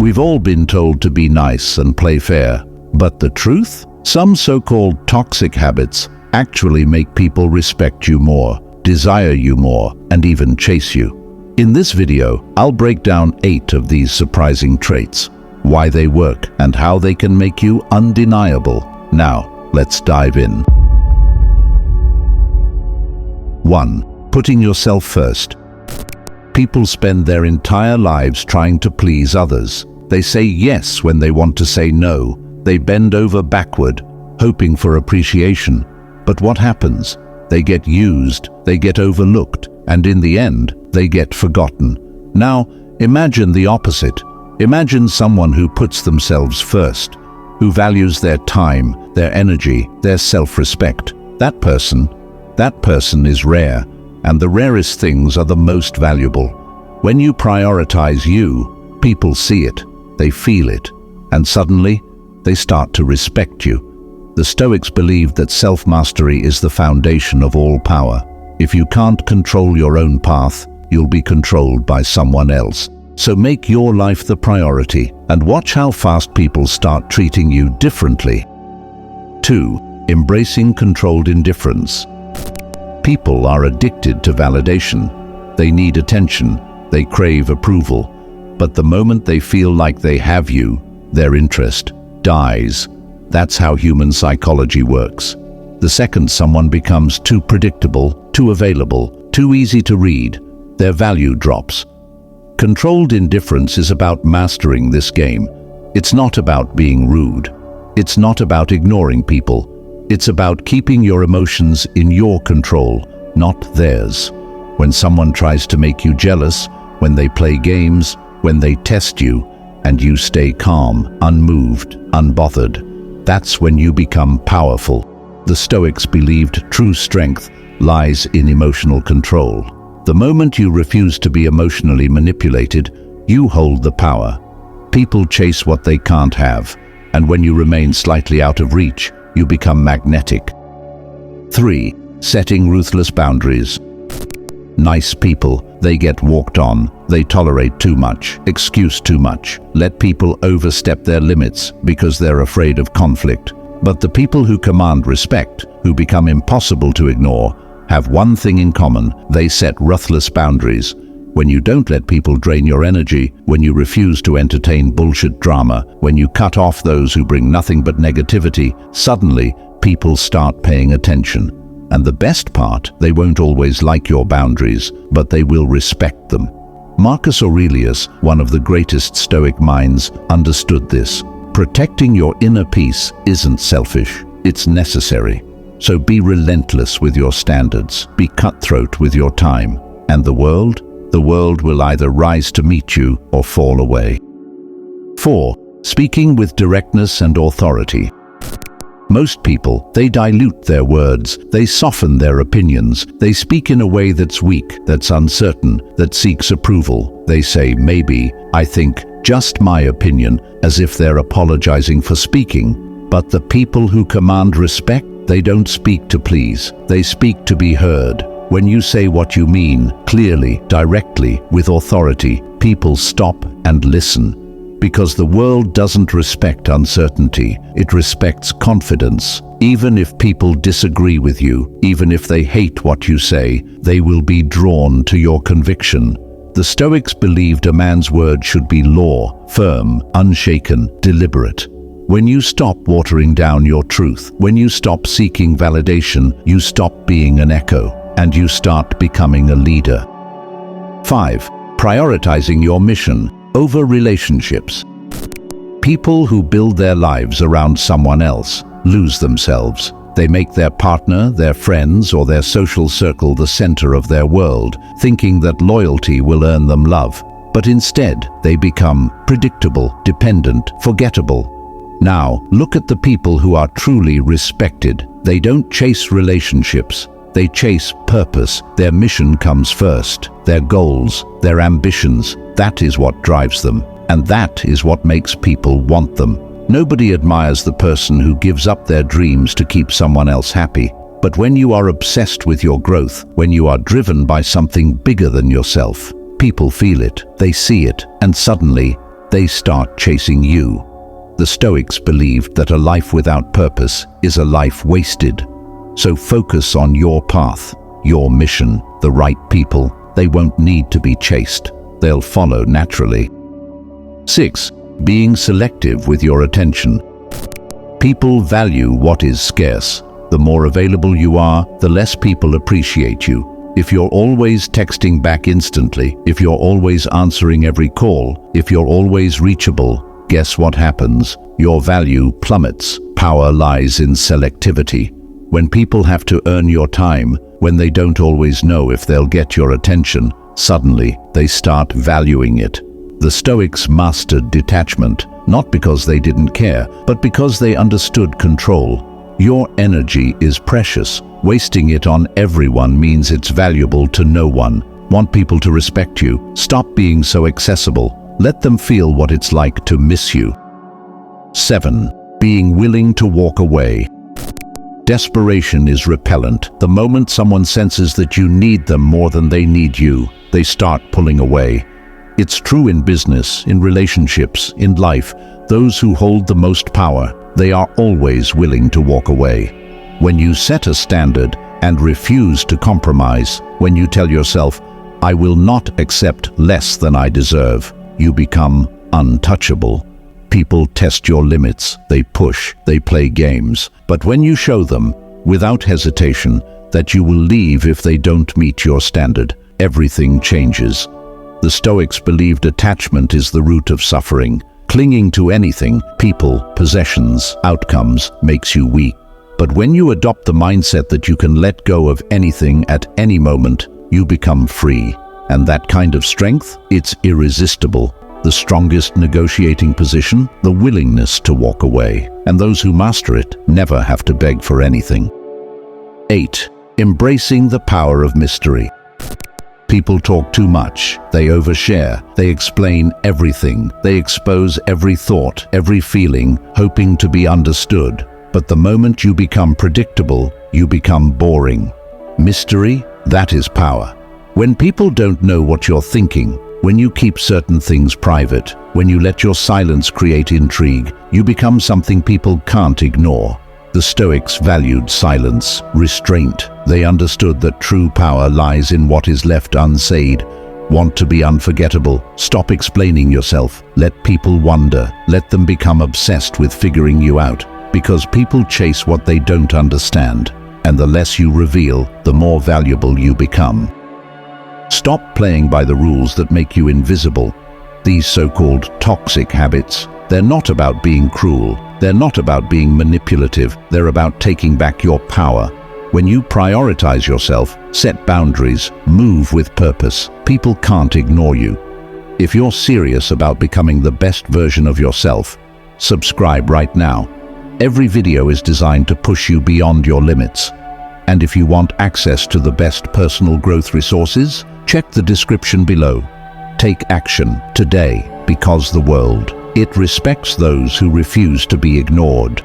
We've all been told to be nice and play fair, but the truth? Some so-called toxic habits actually make people respect you more, desire you more, and even chase you. In this video, I'll break down 8 of these surprising traits, why they work, and how they can make you undeniable. Now, let's dive in. 1. Putting yourself first. People spend their entire lives trying to please others. They say yes when they want to say no. They bend over backward, hoping for appreciation. But what happens? They get used, they get overlooked, and in the end, they get forgotten. Now, imagine the opposite. Imagine someone who puts themselves first, who values their time, their energy, their self-respect. That person is rare, and the rarest things are the most valuable. When you prioritize you, people see it, they feel it, and suddenly, they start to respect you. The Stoics believed that self-mastery is the foundation of all power. If you can't control your own path, you'll be controlled by someone else. So make your life the priority, and watch how fast people start treating you differently. 2. Embracing controlled indifference. People are addicted to validation. They need attention, they crave approval. But the moment they feel like they have you, their interest dies. That's how human psychology works. The second someone becomes too predictable, too available, too easy to read, their value drops. Controlled indifference is about mastering this game. It's not about being rude. It's not about ignoring people. It's about keeping your emotions in your control, not theirs. When someone tries to make you jealous, when they play games, when they test you, and you stay calm, unmoved, unbothered, that's when you become powerful. The Stoics believed true strength lies in emotional control. The moment you refuse to be emotionally manipulated, you hold the power. People chase what they can't have, and when you remain slightly out of reach, you become magnetic. 3. Setting ruthless boundaries. Nice people, they get walked on. They tolerate too much, excuse too much, let people overstep their limits because they're afraid of conflict. But the people who command respect, who become impossible to ignore, have one thing in common: they set ruthless boundaries. When you don't let people drain your energy, when you refuse to entertain bullshit drama, when you cut off those who bring nothing but negativity, suddenly people start paying attention. And the best part, they won't always like your boundaries, but they will respect them. Marcus Aurelius, one of the greatest Stoic minds, understood this. Protecting your inner peace isn't selfish, it's necessary. So be relentless with your standards, be cutthroat with your time, and the world will either rise to meet you or fall away. 4. Speaking with directness and authority. Most people, they dilute their words, they soften their opinions, they speak in a way that's weak, that's uncertain, that seeks approval. They say maybe, I think, just my opinion, as if they're apologizing for speaking. But the people who command respect, they don't speak to please, they speak to be heard. When you say what you mean, clearly, directly, with authority, people stop and listen. Because the world doesn't respect uncertainty, it respects confidence. Even if people disagree with you, even if they hate what you say, they will be drawn to your conviction. The Stoics believed a man's word should be law, firm, unshaken, deliberate. When you stop watering down your truth, when you stop seeking validation, you stop being an echo, and you start becoming a leader. 5. Prioritizing your mission over relationships. People who build their lives around someone else lose themselves. They make their partner, their friends, or their social circle the center of their world, thinking that loyalty will earn them love. But instead, they become predictable, dependent, forgettable. Now, look at the people who are truly respected. They don't chase relationships. They chase purpose. Their mission comes first. Their goals, their ambitions, that is what drives them. And that is what makes people want them. Nobody admires the person who gives up their dreams to keep someone else happy. But when you are obsessed with your growth, when you are driven by something bigger than yourself, people feel it, they see it, and suddenly they start chasing you. The Stoics believed that a life without purpose is a life wasted. So focus on your path, your mission, the right people. They won't need to be chased. They'll follow naturally. 6. Being selective with your attention. People value what is scarce. The more available you are, the less people appreciate you. If you're always texting back instantly, if you're always answering every call, if you're always reachable, guess what happens? Your value plummets. Power lies in selectivity. When people have to earn your time, when they don't always know if they'll get your attention, suddenly they start valuing it. The Stoics mastered detachment, not because they didn't care, but because they understood control. Your energy is precious. Wasting it on everyone means it's valuable to no one. Want people to respect you? Stop being so accessible. Let them feel what it's like to miss you. 7. Being willing to walk away. Desperation is repellent. The moment someone senses that you need them more than they need you, they start pulling away. It's true in business, in relationships, in life. Those who hold the most power, they are always willing to walk away. When you set a standard and refuse to compromise, when you tell yourself, I will not accept less than I deserve, you become untouchable. People test your limits, they push, they play games. But when you show them, without hesitation, that you will leave if they don't meet your standard, everything changes. The Stoics believed attachment is the root of suffering. Clinging to anything, people, possessions, outcomes, makes you weak. But when you adopt the mindset that you can let go of anything at any moment, you become free. And that kind of strength, it's irresistible. The strongest negotiating position, the willingness to walk away. And those who master it never have to beg for anything. 8. Embracing the power of mystery. People talk too much, they overshare, they explain everything, they expose every thought, every feeling, hoping to be understood. But the moment you become predictable, you become boring. Mystery, that is power. When people don't know what you're thinking, when you keep certain things private, when you let your silence create intrigue, you become something people can't ignore. The Stoics valued silence, restraint. They understood that true power lies in what is left unsaid. Want to be unforgettable? Stop explaining yourself. Let people wonder. Let them become obsessed with figuring you out. Because people chase what they don't understand. And the less you reveal, the more valuable you become. Stop playing by the rules that make you invisible. These so-called toxic habits, they're not about being cruel. They're not about being manipulative. They're about taking back your power. When you prioritize yourself, set boundaries, move with purpose, people can't ignore you. If you're serious about becoming the best version of yourself, subscribe right now. Every video is designed to push you beyond your limits. And if you want access to the best personal growth resources, check the description below. Take action today, because the world, it respects those who refuse to be ignored.